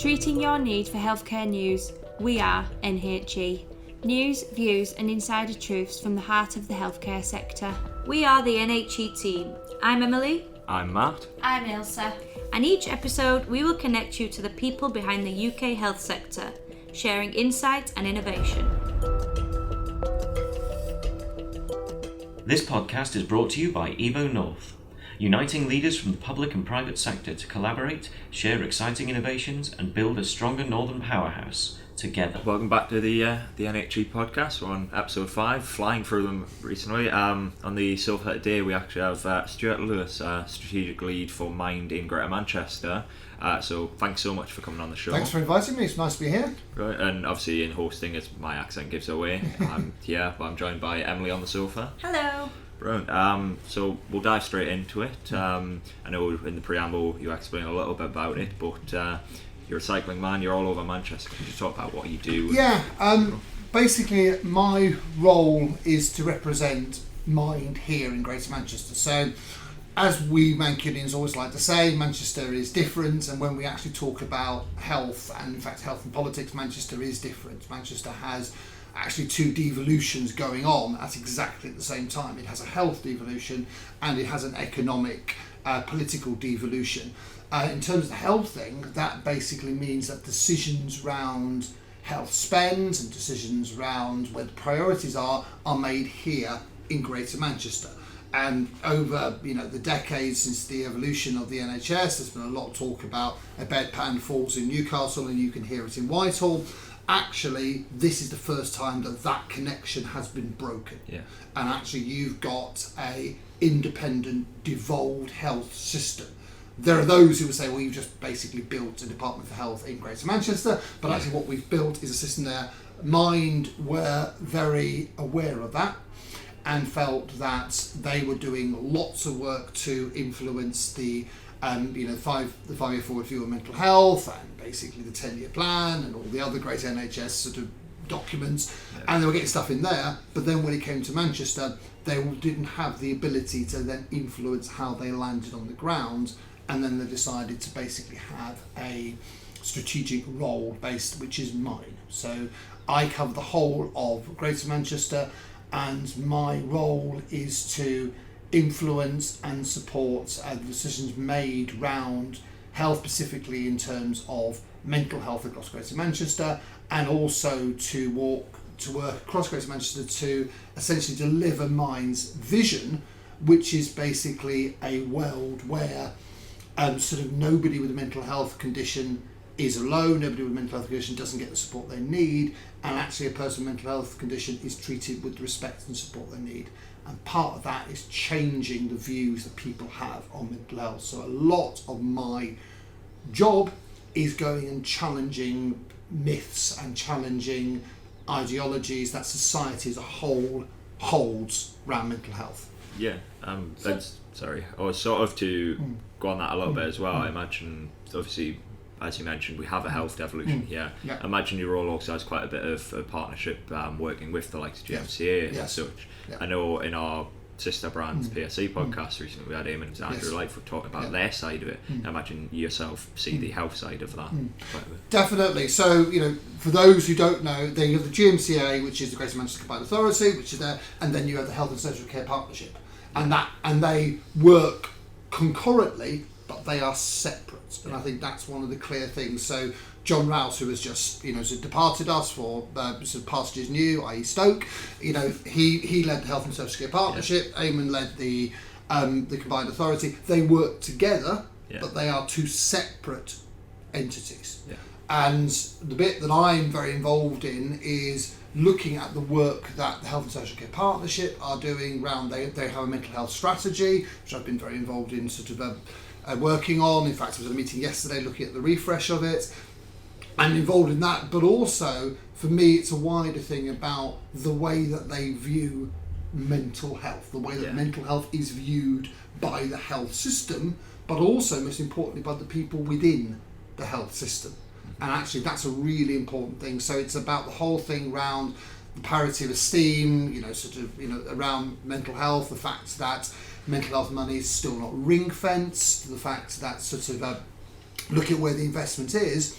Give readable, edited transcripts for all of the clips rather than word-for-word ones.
Treating your need for healthcare news, we are NHE. News, views and insider truths from the heart of the healthcare sector. We are the NHE team. I'm Emily. I'm Matt. I'm Ilsa. And each episode we will connect you to the people behind the UK health sector, sharing insight and innovation. This podcast is brought to you by Evo North, uniting leaders from the public and private sector to collaborate, share exciting innovations and build a stronger northern powerhouse together. Welcome back to the NHE podcast. We're on episode 5, flying through them recently. On the sofa today we actually have Stewart Lewis, strategic lead for Mind in Greater Manchester. So thanks so much for coming on the show. Thanks for inviting me, it's nice to be here. Right, and obviously in hosting, as my accent gives away, I'm joined by Emily on the sofa. Hello. Brilliant. So we'll dive straight into it. I know in the preamble you explained a little bit about it, but you're a cycling man, you're all over Manchester. Could you talk about what you do? Yeah, basically my role is to represent Mind here in Greater Manchester. So as we Mancunians always like to say, Manchester is different, and when we actually talk about health, and in fact health and politics, Manchester is different. Manchester has actually two devolutions going on at exactly the same time. It has a health devolution and it has an economic political devolution. In terms of the health thing, that basically means that decisions around health spend and decisions around where the priorities are made here in Greater Manchester. And over the decades since the evolution of the NHS, there's been a lot of talk about a bedpan falls in Newcastle, and you can hear it in Whitehall. Actually, this is the first time that connection has been broken. Yeah. And actually you've got a independent, devolved health system. There are those who would say, well, you've just basically built a Department for Health in Greater Manchester, but actually what we've built is a system there. Mind were very aware of that and felt that they were doing lots of work to influence the 5-year forward view of mental health and basically the 10-year plan and all the other great NHS sort of documents, and they were getting stuff in there. But then when it came to Manchester, they didn't have the ability to then influence how they landed on the ground, and then they decided to basically have a strategic role based, which is mine. So I cover the whole of Greater Manchester, and my role is to influence and support the decisions made around health, specifically in terms of mental health across Greater Manchester, and also to work across Greater Manchester to essentially deliver Mind's vision, which is basically a world where sort of nobody with a mental health condition is alone, nobody with a mental health condition doesn't get the support they need, and actually a person with a mental health condition is treated with the respect and support they need. And part of that is changing the views that people have on mental health. So a lot of my job is going and challenging myths and challenging ideologies that society as a whole holds around mental health. Yeah, sorry. I was sort of to go on that a little bit as well. I imagine, obviously, as you mentioned, we have a health devolution here. Yeah. I imagine your role also has quite a bit of a partnership working with the likes of GMCA and such. Yeah. I know in our sister brands PSC podcast recently we had Eamon and Andrew Lightfoot talking about their side of it. I imagine you yourself see the health side of that. Definitely. So, for those who don't know, then you have the GMCA, which is the Greater Manchester Combined Authority, which is there, and then you have the Health and Social Care Partnership. And they work concurrently, but they are separate. And I think that's one of the clear things. So John Rouse, who has just sort of departed us for sort of pastures new, i.e. Stoke, he led the Health and Social Care Partnership. Eamon led the Combined Authority. They work together, but they are two separate entities. Yeah. And the bit that I'm very involved in is looking at the work that the Health and Social Care Partnership are doing around. They have a mental health strategy, which I've been very involved in sort of working on. In fact, I was at a meeting yesterday looking at the refresh of it. I'm involved in that, but also for me it's a wider thing about the way that they view mental health, the way that mental health is viewed by the health system, but also most importantly by the people within the health system. And actually that's a really important thing. So it's about the whole thing around the parity of esteem, around mental health, the fact that mental health money is still not ring fenced, the fact that look at where the investment is,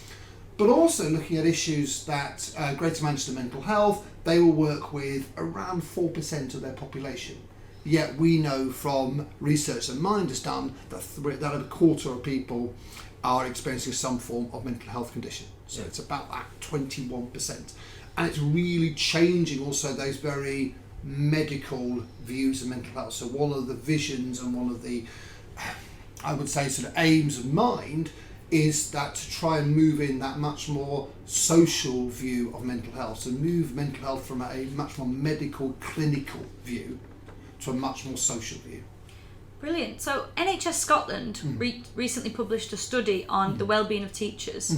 but also looking at issues that Greater Manchester Mental Health, they will work with around 4% of their population. Yet we know from research that Mind has done that a quarter of people are experiencing some form of mental health condition. So it's about that 21%. And it's really changing also those very medical views of mental health. So one of the visions and one of the, I would say, sort of aims of Mind is that to try and move in that much more social view of mental health. So move mental health from a much more medical, clinical view to a much more social view. Brilliant. So NHS Scotland recently published a study on the well-being of teachers.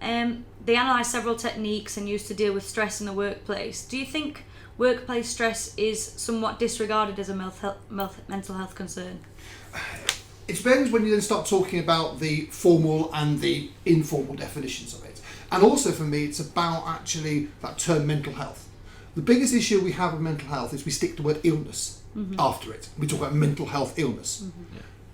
They analysed several techniques and used to deal with stress in the workplace. Do you think workplace stress is somewhat disregarded as a mental health concern? It depends when you then start talking about the formal and the informal definitions of it. And also for me, it's about actually that term mental health. The biggest issue we have with mental health is we stick the word illness after it. We talk about mental health illness.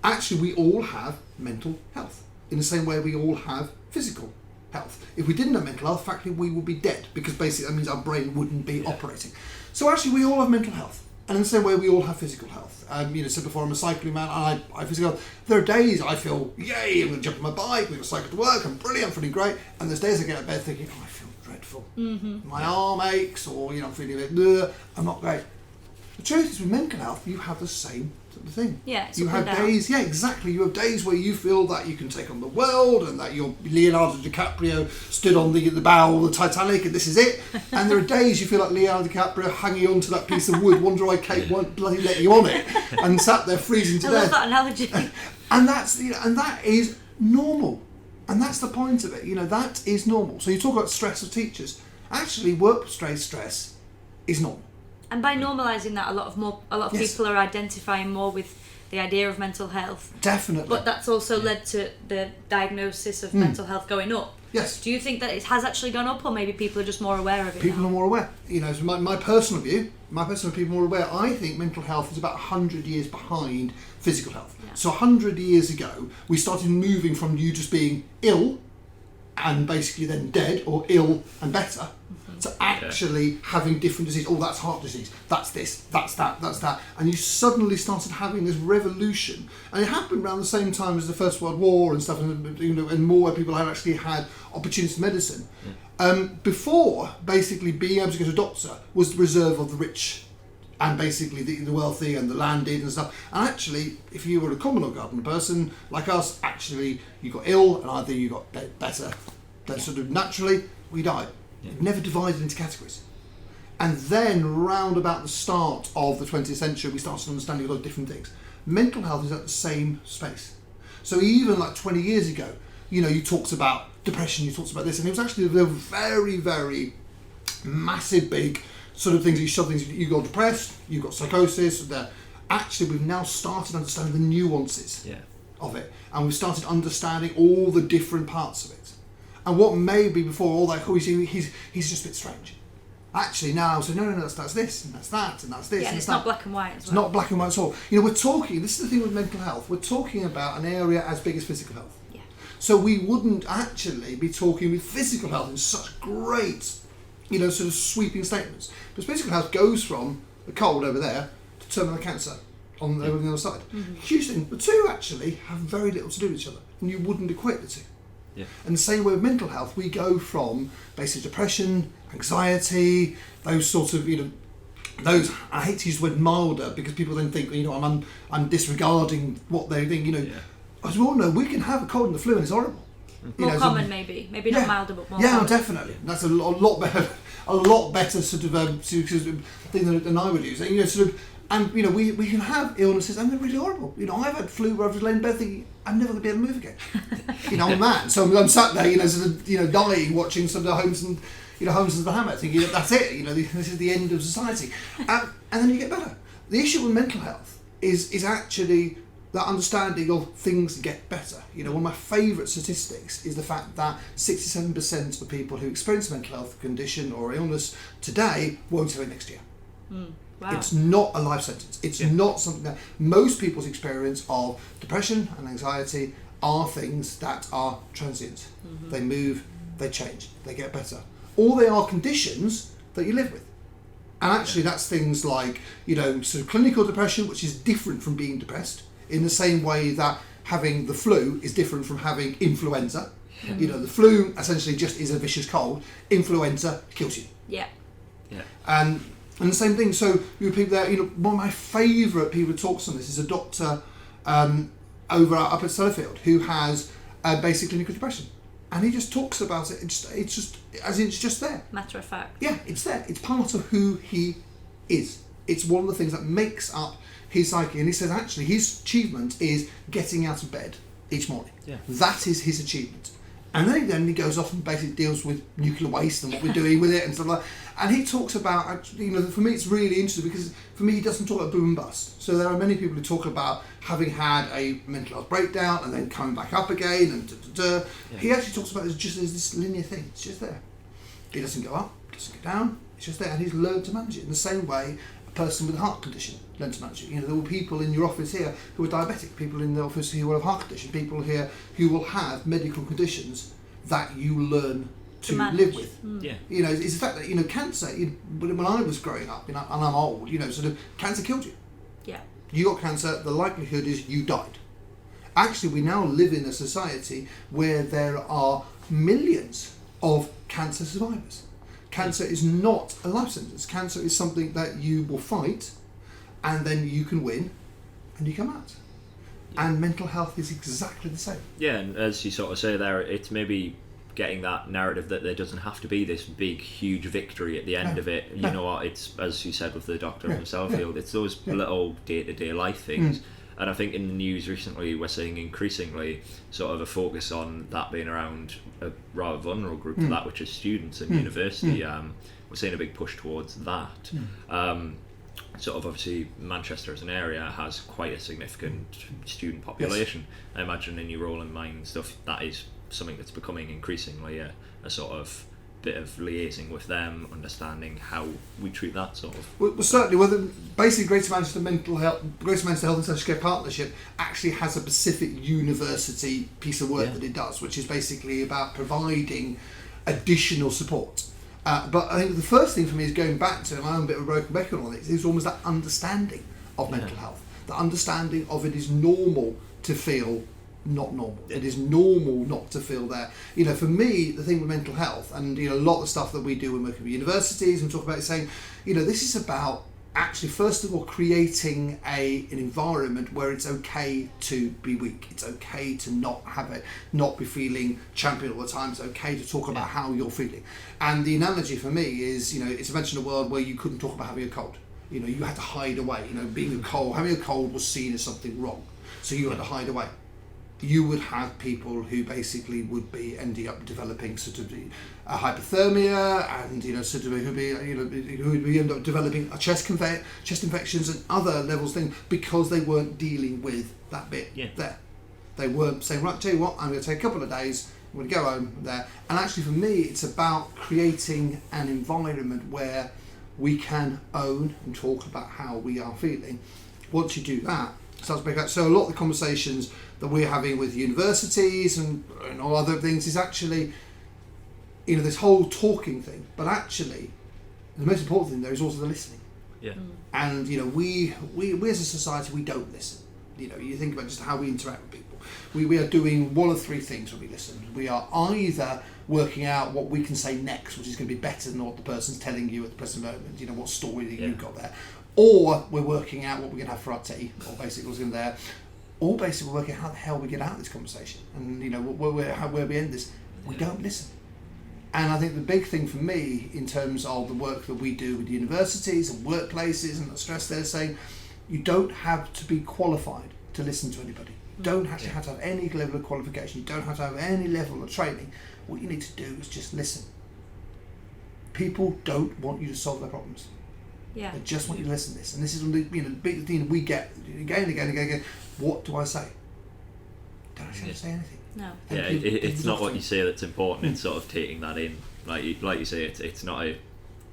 Actually, we all have mental health in the same way we all have physical health. If we didn't have mental health, factually we would be dead, because basically that means our brain wouldn't be operating. So actually we all have mental health. And in the same way we all have physical health. Said before, I'm a cycling man, and I have physical health. There are days I feel, yay, I'm going to jump on my bike, I'm going to cycle to work, I'm brilliant, I'm feeling great. And there's days I get out of bed thinking, I feel dreadful. My arm aches, or I'm feeling a bit, I'm not great. The truth is, with mental health, you have the same sort of thing. Yeah, it's you up have and down. days, yeah, exactly. You have days where you feel that you can take on the world, and that you're Leonardo DiCaprio stood on the bow of the Titanic, and this is it. And there are days you feel like Leonardo DiCaprio hanging onto that piece of wood, wonder why Kate won't bloody let you on it, and sat there freezing to I death. love that analogy. And that's and that is normal, and that's the point of it. That is normal. So you talk about stress of teachers. Actually, workplace stress is normal. And by normalising that, a lot of Yes. people are identifying more with the idea of mental health. Definitely. But that's also led to the diagnosis of mental health going up. Yes. Do you think that it has actually gone up, or maybe people are just more aware of it People now? are more aware. So my personal view, people more aware. I think mental health is about 100 years behind physical health. Yeah. So 100 years ago, we started moving from you just being ill and basically then dead, or ill and better, to actually having different disease. Oh, that's heart disease, that's this, that's that. And you suddenly started having this revolution. And it happened around the same time as the First World War and stuff, and more where people had actually had opportunities in medicine. Before, basically, being able to go to a doctor was the reserve of the rich, and basically the wealthy and the landed and stuff. And actually, if you were a common or garden person like us, actually you got ill, and either you got better, then sort of naturally, we died. It never divided into categories. And then, round about the start of the 20th century, we started understanding a lot of different things. Mental health is at the same space. So even like 20 years ago, you talked about depression, you talked about this, and it was actually the very, very massive, big sort of things. You got depressed, you got psychosis. Actually, we've now started understanding the nuances of it, and we've started understanding all the different parts of it. And what may be before all that, he's just a bit strange. Actually, now, so no, that's this, and that's that, and that's this. Yeah, and it's not black and white as well. It's not black and white at all. We're talking, this is the thing with mental health, we're talking about an area as big as physical health. Yeah. So we wouldn't actually be talking with physical health in such great, sort of sweeping statements. Because physical health goes from the cold over there to terminal cancer on the other side. Huge thing. The two actually have very little to do with each other, and you wouldn't equate the two. Yeah. And the same way with mental health, we go from basically depression, anxiety, those sorts of, those, I hate to use the word milder, because people then think, I'm disregarding what they think, As we all know, we can have a cold and the flu and it's horrible. More common, maybe not milder, but more common. Yeah, definitely. That's a lot better sort of thing than I would use. And we can have illnesses and they're really horrible. I've had flu where I've just lain in bed thinking I'm never going to be able to move again. I'm a man, so I'm sat there, dying, watching some of the Holmes and the Hammer, thinking that's it. This is the end of society, and then you get better. The issue with mental health is actually that understanding of things get better. One of my favourite statistics is the fact that 67% of people who experience a mental health condition or illness today won't have it next year. Wow. It's not a life sentence. It's not something that most people's experience of depression and anxiety are things that are transient. They move, they change, they get better. Or they are conditions that you live with. And actually that's things like, sort of clinical depression, which is different from being depressed, in the same way that having the flu is different from having influenza. The flu essentially just is a vicious cold. Influenza kills you. Yeah. And the same thing, so people there, one of my favourite people who talks on this is a doctor over up at Sellafield who has basic clinical depression. And he just talks about it. It's just there. Matter of fact. Yeah, it's there. It's part of who he is. It's one of the things that makes up his psyche. And he says actually his achievement is getting out of bed each morning. Yeah. That is his achievement. And then he goes off and basically deals with nuclear waste and what we're doing with it and stuff like that. And he talks about, for me it's really interesting because for me he doesn't talk about boom and bust. So there are many people who talk about having had a mental health breakdown and then coming back up again and Yeah. He actually talks about it as this linear thing. It's just there. It doesn't go up, it doesn't go down, it's just there. And he's learned to manage it in the same way a person with a heart condition learned to manage it. There were people in your office here who are diabetic, people in the office who will have heart condition, people here who will have medical conditions that you learn to live with. Yeah. It's the fact that cancer. When I was growing up, and I'm old, sort of cancer killed you. Yeah. You got cancer. The likelihood is you died. Actually, we now live in a society where there are millions of cancer survivors. Cancer is not a life sentence. Cancer is something that you will fight, and then you can win, and you come out. And mental health is exactly the same. Yeah, and as you sort of say there, it's maybe getting that narrative that there doesn't have to be this big, huge victory at the end of it. You know what? It's, as you said with the doctor from Sellafield, it's those little day-to-day life things. And I think in the news recently, we're seeing increasingly sort of a focus on that being around a rather vulnerable group to that, which is students in university. We're seeing a big push towards that. Sort of obviously Manchester as an area has quite a significant student population. Yes. I imagine in your role in mine and stuff, that is something that's becoming increasingly a sort of bit of liaising with them, understanding how we treat that sort of. Well certainly, basically Greater Manchester Health and Social Care Partnership actually has a specific university piece of work that it does, which is basically about providing additional support. But I think the first thing for me is going back to my own bit of a broken record on this, is almost that understanding of mental health. The understanding of it is normal to feel not normal. It is normal not to feel there. For me, the thing with mental health, and a lot of the stuff that we do when we work with universities and talk about it, saying, this is about actually first of all creating an environment where it's okay to be weak. It's okay to not be feeling champion all the time. It's okay to talk about how you're feeling. And the analogy for me is, it's imagine a world where you couldn't talk about having a cold. You had to having a cold was seen as something wrong. So you had to hide away. You would have people who basically would be ending up developing sort of hypothermia, and who would be end up developing a chest infections and other levels things because they weren't dealing with that bit there. They weren't saying, right, tell you what, I'm going to take a couple of days, I'm going to go home there. And actually for me, it's about creating an environment where we can own and talk about how we are feeling. Once you do that, it starts to break out. So a lot of the conversations that we're having with universities and all other things is actually, this whole talking thing, but actually the most important thing there is also the listening. Yeah. And we as a society, we don't listen. You think about just how we interact with people. We are doing one of three things when we listen. We are either working out what we can say next, which is going to be better than what the person's telling you at the present moment, what story that you've got there, or we're working out what we're going to have for our tea, or basically what's in there, or basically we're working out how the hell we get out of this conversation, and where we end this. We don't listen. And I think the big thing for me in terms of the work that we do with universities and workplaces and the stress they're saying, you don't have to be qualified to listen to anybody. You don't have to have any level of qualification. You don't have to have any level of training. What you need to do is just listen. People don't want you to solve their problems. Yeah. They just want you to listen to this. And this is the big thing we get again and again and again. What do I say? Don't actually have to say anything. No. Yeah, it's not what you say that's important. It's sort of taking that in. Like you say, it's not a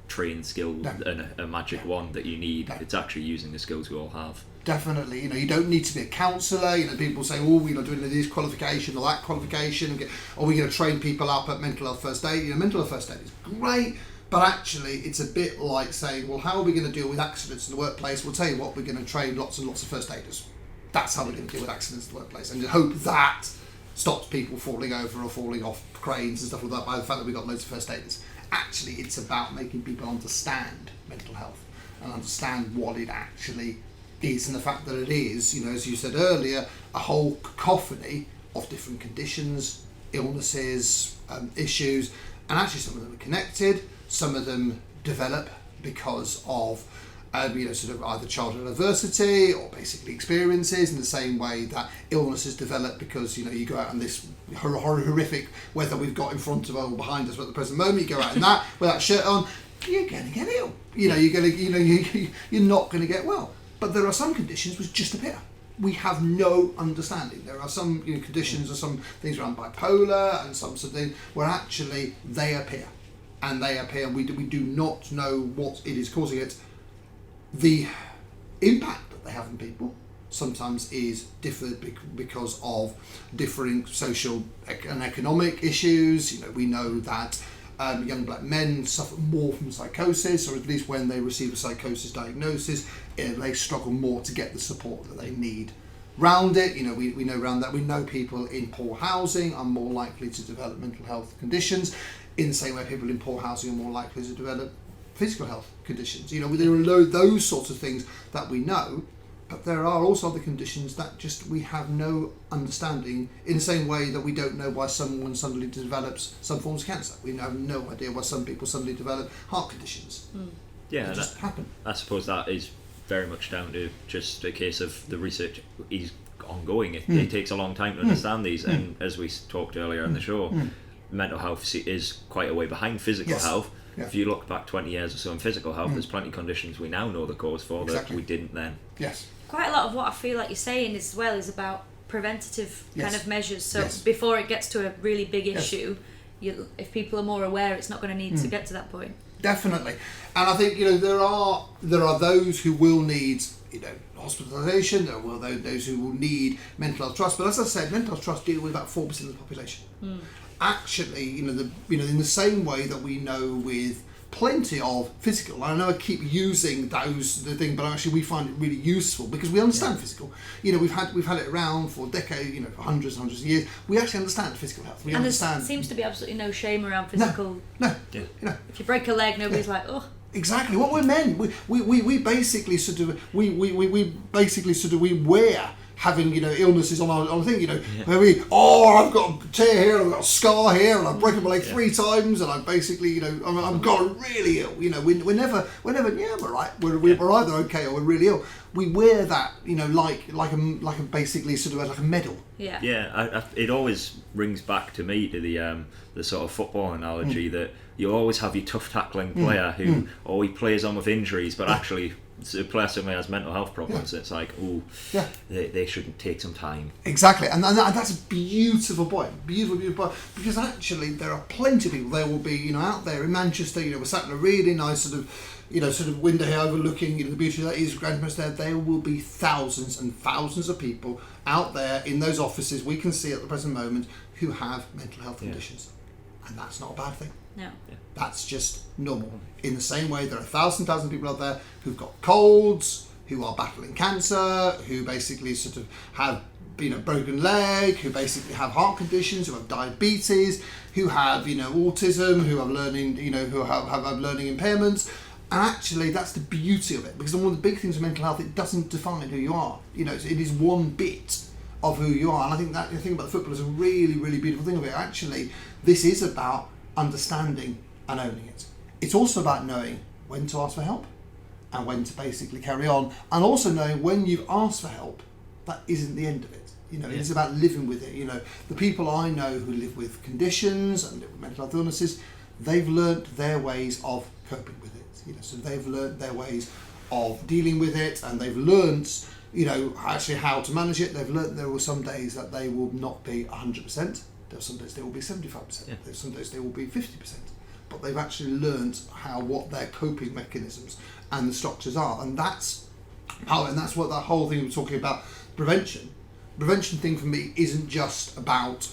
trained skill and a magic wand that you need. It's actually using the skills we all have. Definitely. You don't need to be a counsellor. People say, oh, doing this qualification or that qualification. Are we going to train people up at mental health first aid? Mental health first aid is great, but actually it's a bit like saying, well, how are we going to deal with accidents in the workplace? We'll tell you what, we're going to train lots and lots of first aiders. That's how we're going to deal with accidents in the workplace, and hope that stops people falling over or falling off cranes and stuff like that by the fact that we've got loads of first aiders. Actually, it's about making people understand mental health and understand what it actually is, and the fact that it is, as you said earlier, a whole cacophony of different conditions, illnesses, issues, and actually some of them are connected, some of them develop because of sort of either childhood adversity or basically experiences, in the same way that illnesses develop because you go out in this horrific weather we've got in front of us or behind us at the present moment. You go out in that with that shirt on, you're going to get ill. You're not going to get well. But there are some conditions which just appear. We have no understanding. There are some conditions or some things around bipolar and some sort of thing where actually they appear, and we do not know what it is causing it. The impact that they have on people sometimes is differed because of differing social and economic issues. We know that young black men suffer more from psychosis, or at least when they receive a psychosis diagnosis, they struggle more to get the support that they need round it. We know around that. We know people in poor housing are more likely to develop mental health conditions, in the same way people in poor housing are more likely to develop physical health conditions. There are those sorts of things that we know, but there are also other conditions that just we have no understanding, in the same way that we don't know why someone suddenly develops some forms of cancer. We have no idea why some people suddenly develop heart conditions. Yeah, it just happen. I suppose that is very much down to just a case of the research is ongoing. It takes a long time to understand these, and as we talked earlier in the show, mental health is quite a way behind physical health. Yeah. If you look back 20 years or so in physical health, there's plenty of conditions we now know the cause for that we didn't then. Yes. Quite a lot of what I feel like you're saying as well is about preventative kind of measures. So before it gets to a really big issue, if people are more aware, it's not going to need to get to that point. Definitely. And I think there are those who will need hospitalisation. There will those who will need mental health trust. But as I said, mental health trust deal with about 4% of the population. Actually, in the same way that we know with plenty of physical, and I know I keep using the thing, but actually we find it really useful because we understand physical. We've had it around for decades, for hundreds and hundreds of years. We actually understand physical health. We understand. There seems to be absolutely no shame around physical. No. If you break a leg, nobody's like, oh. Exactly. What we're men, we basically sort of we wear having illnesses on our thing, where I've got a tear here, I've got a scar here, and I've broken my leg 3 times, and I've basically I'm gone really ill. We're never we're right. We're either okay or we're really ill. We wear that like a basically sort of like a medal. Yeah. It always rings back to me to the sort of football analogy that you always have your tough tackling player who he plays on with injuries, but actually a player suddenly has mental health problems. It's like, they shouldn't take some time. Exactly, and that's a beautiful point, because actually there are plenty of people. There will be, out there in Manchester. We're sat in a really nice sort of window here overlooking, the beauty that is Grandma's there. There will be thousands and thousands of people out there in those offices we can see at the present moment who have mental health conditions, and that's not a bad thing. No. That's just normal. In the same way, there are thousands of people out there who've got colds, who are battling cancer, who basically sort of have broken leg, who basically have heart conditions, who have diabetes, who have autism, who have learning who have learning impairments. And actually, that's the beauty of it, because one of the big things with mental health, it doesn't define who you are. It is one bit of who you are. And I think that the thing about the football is a really, really beautiful thing of it. Actually, this is about understanding and owning it. It's also about knowing when to ask for help and when to basically carry on, and also knowing when you've asked for help, that isn't the end of it. It is about living with it. The people I know who live with conditions and live with mental health illnesses, they've learnt their ways of coping with it. So they've learnt their ways of dealing with it, and they've learnt actually how to manage it. They've learnt there were some days that they will not be 100%. There are some days they will be 75%. There's some days they will be 50%. But they've actually learnt what their coping mechanisms and the structures are, and that's And that's what that whole thing we're talking about, prevention. Prevention thing for me isn't just about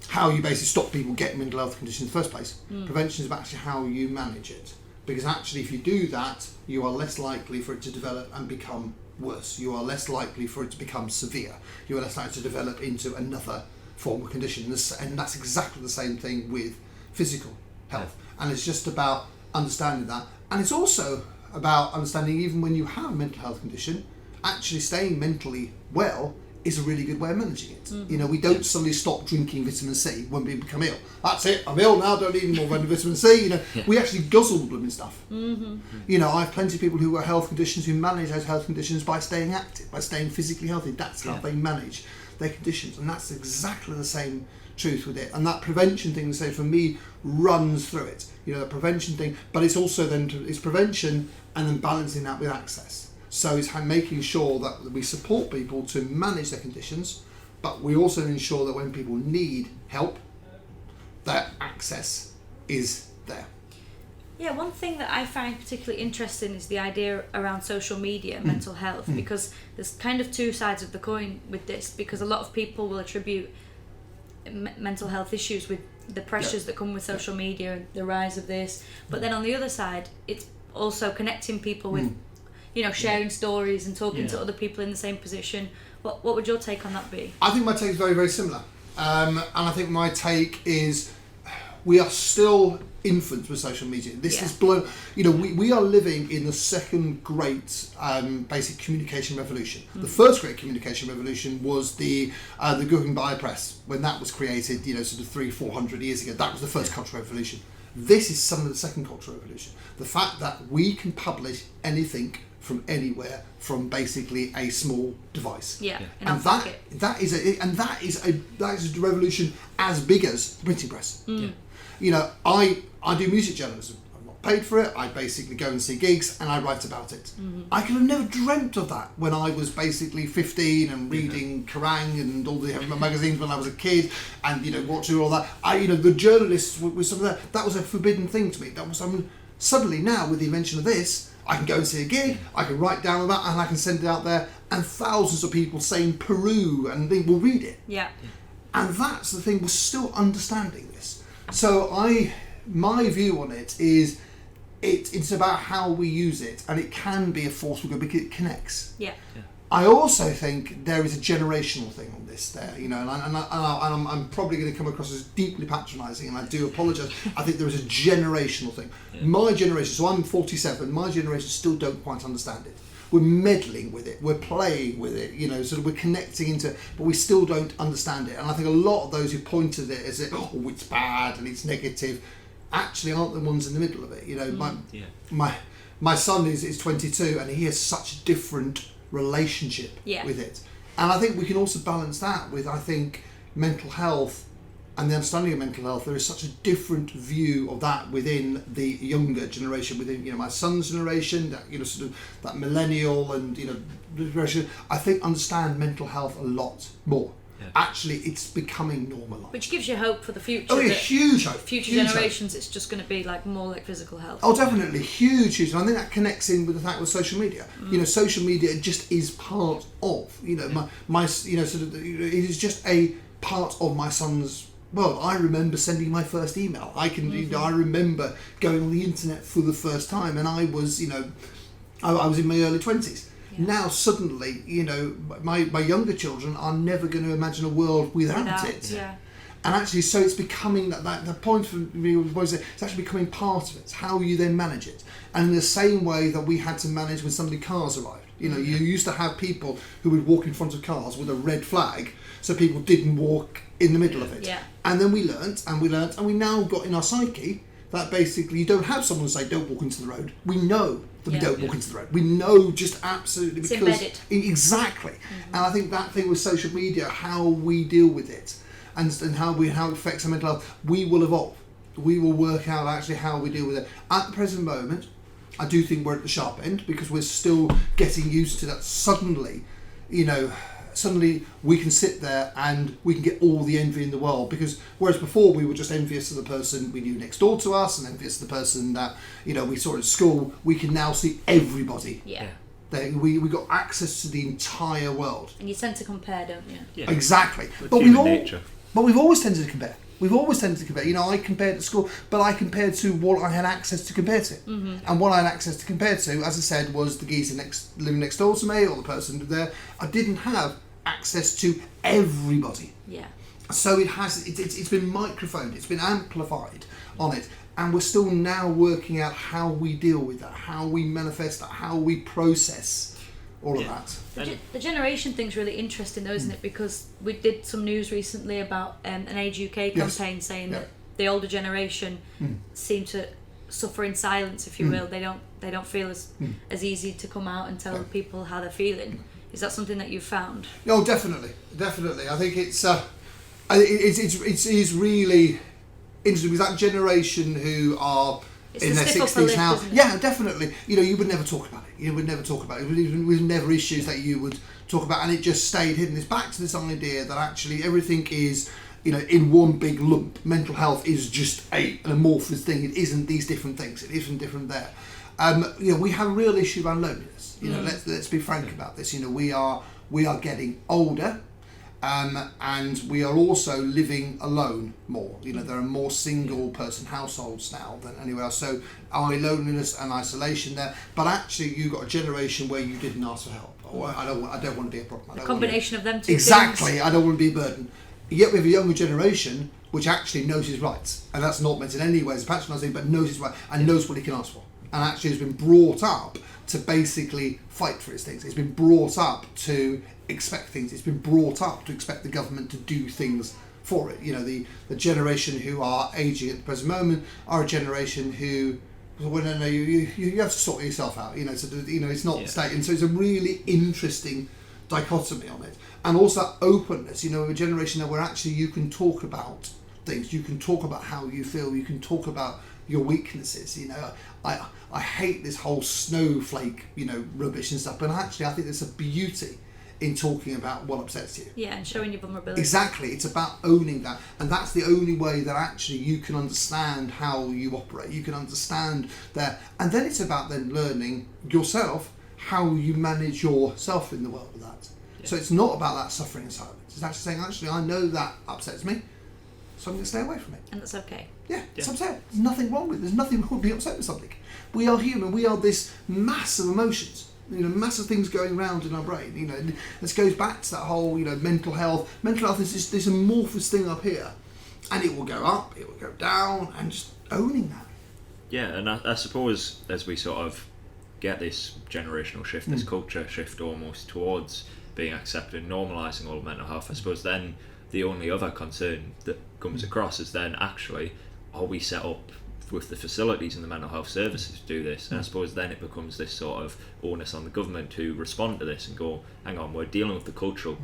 how you basically stop people getting mental health conditions in the first place. Prevention is about actually how you manage it. Because actually if you do that, you are less likely for it to develop and become worse. You are less likely for it to become severe. You are less likely to develop into another form of condition. And that's exactly the same thing with physical health. And it's just about understanding that. And it's also about understanding even when you have a mental health condition, actually staying mentally well is a really good way of managing it. You know, we don't suddenly stop drinking vitamin C when we become ill. That's it, I'm ill now, don't need any more vitamin C. You know, we actually guzzle blooming stuff. You know, I have plenty of people who have health conditions who manage those health conditions by staying active, by staying physically healthy. That's how they manage their conditions, and that's exactly the same truth with it. And that prevention thing, say for me, runs through it. You know, the prevention thing, but it's also then it's prevention and then balancing that with access. So it's making sure that we support people to manage their conditions, but we also ensure that when people need help, that access is there. Yeah, one thing that I find particularly interesting is the idea around social media and mental health, because there's kind of two sides of the coin with this, because a lot of people will attribute mental health issues with the pressures that come with social media and the rise of this, but then on the other side, it's also connecting people with you know, sharing stories and talking to other people in the same position. What would your take on that be? I think my take is very, very similar. And I think my take is we are still infants with social media. This is you know, we are living in the second great basic communication revolution. The first great communication revolution was the Gutenberg press, when that was created, you know, sort of 300-400 years ago. That was the first cultural revolution. This is some of the second cultural revolution. The fact that we can publish anything from anywhere, from basically a small device. And that is a revolution as big as the printing press. You know, I do music journalism. I'm not paid for it. I basically go and see gigs and I write about it. I could have never dreamt of that when I was basically 15 and reading Kerrang and all the magazines when I was a kid, and you know, watching all that. You know, the journalists with some of that was a forbidden thing to me. That was suddenly now with the invention of this, I can go and see a gig, I can write down that, and I can send it out there, and thousands of people saying Peru, and they will read it. And that's the thing, we're still understanding this. So my view on it is it's about how we use it, and it can be a force for good because it connects. I also think there is a generational thing on this there, you know, and I'm probably going to come across as deeply patronising, and I do apologise. I think there is a generational thing. My generation, so I'm 47, my generation still don't quite understand it. We're meddling with it, we're playing with it, you know, sort of we're connecting into it, but we still don't understand it. And I think a lot of those who point at it as, oh, it's bad and it's negative, actually aren't the ones in the middle of it. You know, my son is 22 and he has such a different relationship with it. And I think we can also balance that with, I think, mental health and the understanding of mental health. There is such a different view of that within the younger generation, within, you know, my son's generation, that, you know, sort of that millennial and, you know, generation, I think understand mental health a lot more. Actually, it's becoming normalised. Which gives you hope for the future. Oh, yeah, huge hope. Future generations, it's just going to be like more like physical health. Oh, definitely, huge. And I think that connects in with the fact with social media. You know, social media just is part of, you know, my you know, sort of, it is just a part of my son's world. I remember sending my first email. I remember going on the internet for the first time, and I was, you know, I was in my early 20s. Now suddenly, you know, my younger children are never going to imagine a world without it. And actually, so it's becoming that the point for me was it's actually becoming part of it. It's how you then manage it. And in the same way that we had to manage when somebody cars arrived. You know, you used to have people who would walk in front of cars with a red flag, so people didn't walk in the middle of it. And then we learnt, and we now got in our psyche that basically you don't have someone say don't walk into the road. We know that we don't walk into the road. We know just absolutely it's because embedded. Exactly. And I think that thing with social media, how we deal with it, and how it affects our mental health, we will evolve. We will work out actually how we deal with it. At the present moment, I do think we're at the sharp end because we're still getting used to that. Suddenly, you know, we can sit there and we can get all the envy in the world, because whereas before we were just envious of the person we knew next door to us and envious of the person that, you know, we saw at school, we can now see everybody We got access to the entire world. And you tend to compare, don't you? Yeah. Exactly. With But human nature. we've always tended to compare. We've always tended to compare. You know, I compared at school, but I compared to what I had access to compare to. Mm-hmm. And what I had access to compare to, as I said, was the geezer living next door to me, or the person there. I didn't have access to everybody. Yeah. So it's been microphoned, it's been amplified on it, and we're still now working out how we deal with that, how we manifest that, how we process all of that. The generation thing's really interesting though, isn't it? Because we did some news recently about an Age UK campaign saying that the older generation seem to suffer in silence, if you will. They don't feel as easy to come out and tell people how they're feeling. Is that something that you've found? Oh, definitely. I think it's really interesting with that generation who are in their 60s now. Yeah, definitely. You know, you would never talk about it. It was never issues that you would talk about, and it just stayed hidden. It's back to this idea that actually everything is, you know, in one big lump. Mental health is just an amorphous thing. It isn't these different things. It isn't different there. You know, we have a real issue around loneliness. You know, let's be frank about this. You know, we are getting older. And we are also living alone more. You know, there are more single person households now than anywhere else. So loneliness and isolation there. But actually, you got a generation where you didn't ask for help. Or I don't want to be a problem. A combination of them two exactly. things. I don't want to be a burden. Yet we have a younger generation which actually knows his rights, and that's not meant in any way as patronising, but knows his rights and knows what he can ask for, and actually has been brought up to basically fight for his things. It's been brought up to expect things. It's been brought up to expect the government to do things for it. You know, the generation who are aging at the present moment are a generation who, well, no, you have to sort yourself out. You know, so you know it's not the state, and so it's a really interesting dichotomy on it, and also that openness. You know, a generation where actually you can talk about things, you can talk about how you feel, you can talk about your weaknesses. You know, I hate this whole snowflake, you know, rubbish and stuff, but actually I think there's a beauty in talking about what upsets you. Yeah, and showing your vulnerability. Exactly, it's about owning that, and that's the only way that actually you can understand how you operate. You can understand that, and then it's about then learning yourself how you manage yourself in the world with that. So it's not about that suffering in silence. It's actually saying, actually, I know that upsets me, so I'm going to stay away from it. And that's okay. Yeah, it's upset. There's nothing wrong with it. There's nothing wrong with being upset with something. We are human. We are this mass of emotions. You know, massive things going around in our brain. You know, this goes back to that whole, you know, mental health. Mental health is just this amorphous thing up here, and it will go up, it will go down, and just owning that. Yeah, and I suppose as we sort of get this generational shift, this culture shift almost towards being accepted, normalising all of mental health, I suppose then the only other concern that comes across is then actually, are we set up with the facilities and the mental health services to do this? And I suppose then it becomes this sort of onus on the government to respond to this and go, hang on, we're dealing with the cultural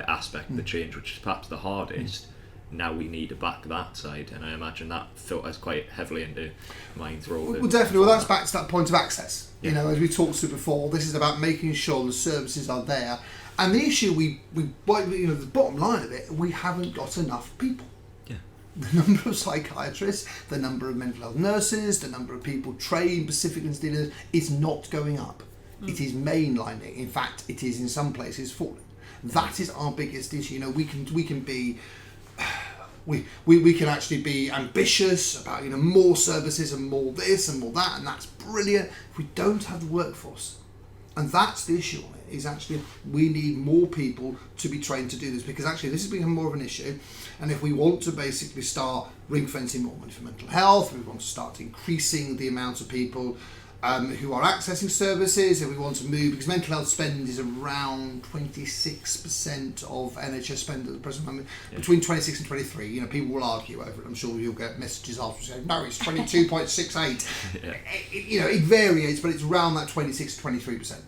aspect, the change, which is perhaps the hardest. Now we need to back that side, and I imagine that filters quite heavily into Mind's role. Well, definitely. Well, that's back to that point of access. You know, as we talked to before, this is about making sure the services are there. And the issue, you know, the bottom line of it, we haven't got enough people. The number of psychiatrists, the number of mental health nurses, the number of people trained specifically in dealers is not going up. It is mainlining. In fact, it is in some places falling. That is our biggest issue. You know, we can be, we can actually be ambitious about, you know, more services and more this and more that, and that's brilliant. If we don't have the workforce, and that's the issue on it, is actually we need more people to be trained to do this, because actually this has become more of an issue. And if we want to basically start ring fencing more money for mental health, we want to start increasing the amount of people who are accessing services, and we want to move, because mental health spend is around 26% of NHS spend at the present moment, between 26 and 23. You know, people will argue over it. I'm sure you'll get messages after saying, no, it's 22.68. You know, it varies, but it's around that 26 to 23%.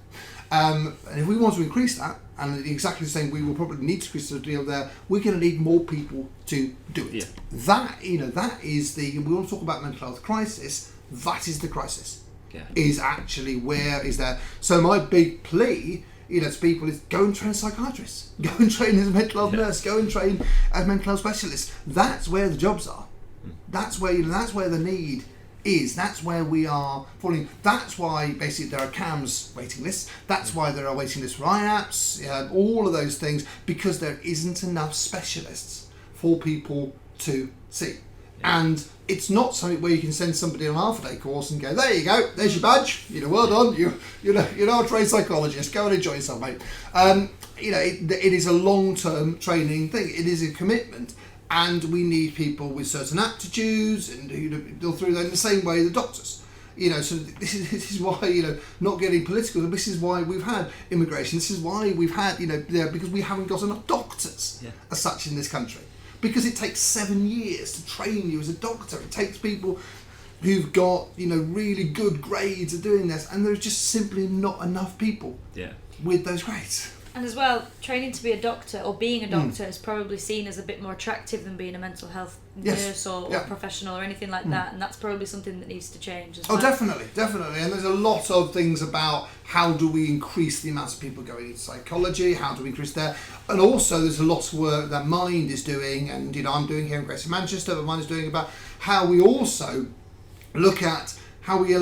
And if we want to increase that, and exactly the same, we will probably need to increase the deal there, we're going to need more people to do it. That, you know, that is we want to talk about mental health crisis, that is the crisis. Is actually where is there. So my big plea, you know, to people is go and train as psychiatrists, go and train as a mental health nurse, go and train as mental health specialists. That's where the jobs are. That's where, you know, that's where the need is. That's where we are falling. That's why basically there are CAMS waiting lists. That's why there are waiting lists for IAPS, all of those things, because there isn't enough specialists for people to see. And it's not something where you can send somebody on a half-a-day course and go, there you go, there's your badge, well done, you're a trained psychologist, go and enjoy yourself, mate. It is a long-term training thing. It is a commitment, and we need people with certain aptitudes, and they'll through that in the same way the doctors. So this is why, not getting political, this is why we've had immigration, this is why we've had, because we haven't got enough doctors as such in this country. Because it takes 7 years to train you as a doctor. It takes people who've got, really good grades of doing this, and there's just simply not enough people with those grades. And as well, training to be a doctor or being a doctor is probably seen as a bit more attractive than being a mental health nurse or professional or anything like that, and that's probably something that needs to change as well. Oh, definitely. And there's a lot of things about how do we increase the amount of people going into psychology, how do we increase that, and also there's a lot of work that Mind is doing, and I'm doing here in Greater Manchester, but Mind is doing about how we also look at how we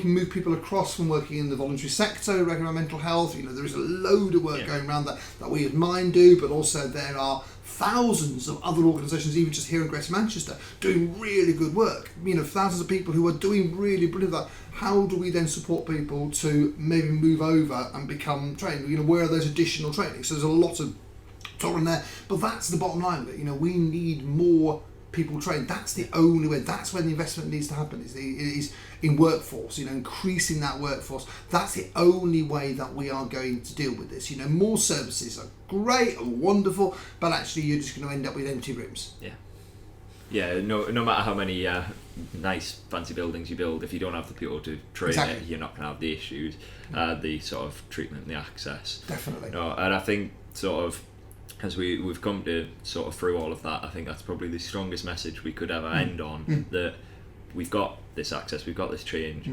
can move people across from working in the voluntary sector, regular mental health. There is a load of work going around that we as Mind do, but also there are thousands of other organisations, even just here in Greater Manchester, doing really good work. Thousands of people who are doing really brilliant work. How do we then support people to maybe move over and become trained? Where are those additional trainings? So there's a lot of talk on there, but that's the bottom line of it. We need more people trained. That's the only way. That's where the investment needs to happen. Is in workforce. Increasing that workforce. That's the only way that we are going to deal with this. More services are great and wonderful, but actually you're just going to end up with empty rooms. No matter how many nice fancy buildings you build, if you don't have the people to train it, you're not going to have the issues, the sort of treatment and the access. Definitely. And I think sort of as we've come to sort of through all of that, I think that's probably the strongest message we could ever end on, that we've got this access, we've got this change,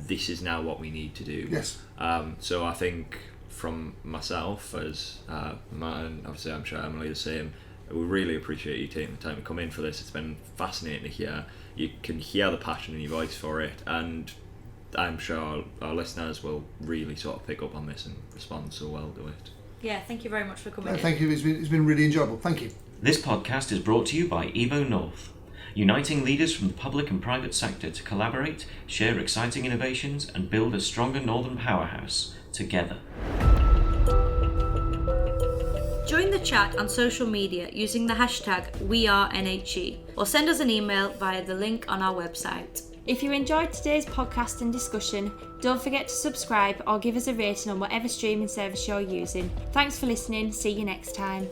this is now what we need to do. Yes. So I think from myself as Matt, and obviously I'm sure Emily the same, we really appreciate you taking the time to come in for this. It's been fascinating to hear. You can hear the passion in your voice for it, and I'm sure our listeners will really sort of pick up on this and respond so well to it. Yeah, thank you very much for coming in. Thank you, it's been really enjoyable. Thank you. This podcast is brought to you by Evo North, uniting leaders from the public and private sector to collaborate, share exciting innovations, and build a stronger northern powerhouse together. Join the chat on social media using the hashtag #WeAreNHE or send us an email via the link on our website. If you enjoyed today's podcast and discussion, don't forget to subscribe or give us a rating on whatever streaming service you're using. Thanks for listening. See you next time.